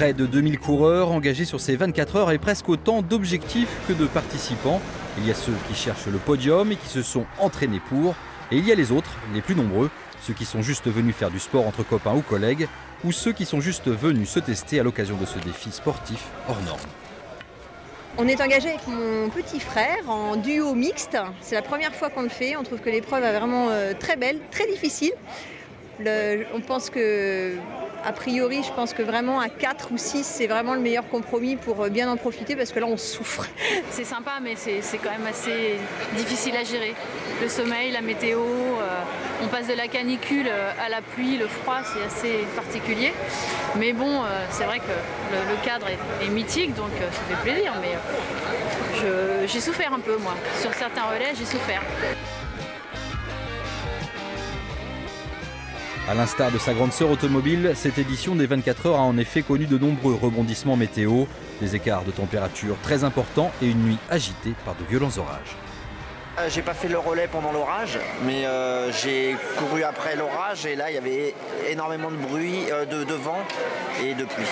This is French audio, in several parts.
Près de 2000 coureurs engagés sur ces 24 heures et presque autant d'objectifs que de participants. Il y a ceux qui cherchent le podium et qui se sont entraînés pour. Et il y a les autres, les plus nombreux, ceux qui sont juste venus faire du sport entre copains ou collègues, ou ceux qui sont juste venus se tester à l'occasion de ce défi sportif hors norme. On est engagé avec mon petit frère en duo mixte. C'est la première fois qu'on le fait. On trouve que l'épreuve est vraiment très belle, très difficile. On pense que, a priori, je pense que vraiment à 4 ou 6, c'est vraiment le meilleur compromis pour bien en profiter parce que là, on souffre. C'est sympa, mais c'est quand même assez difficile à gérer. Le sommeil, la météo, on passe de la canicule à la pluie, le froid, c'est assez particulier. Mais bon, c'est vrai que le cadre est mythique, donc ça fait plaisir. Mais j'ai souffert un peu, moi. Sur certains relais, j'ai souffert. À l'instar de sa grande sœur automobile, cette édition des 24 heures a en effet connu de nombreux rebondissements météo, des écarts de température très importants et une nuit agitée par de violents orages. J'ai pas fait le relais pendant l'orage, mais j'ai couru après l'orage et là il y avait énormément de bruit, de vent et de pluie.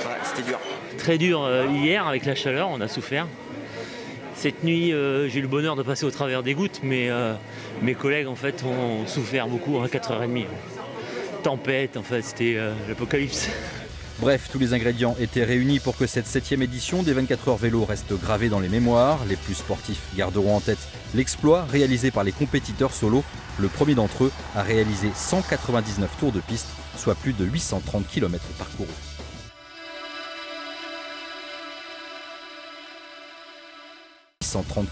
Ouais, c'était dur. Très dur hier avec la chaleur, on a souffert. Cette nuit, j'ai eu le bonheur de passer au travers des gouttes, mais mes collègues en fait ont souffert beaucoup à 4h30. Tempête, en fait, c'était l'apocalypse. Bref, tous les ingrédients étaient réunis pour que cette 7e édition des 24 heures vélo reste gravée dans les mémoires. Les plus sportifs garderont en tête l'exploit réalisé par les compétiteurs solo. Le premier d'entre eux a réalisé 199 tours de piste, soit plus de 830 km parcourus. 830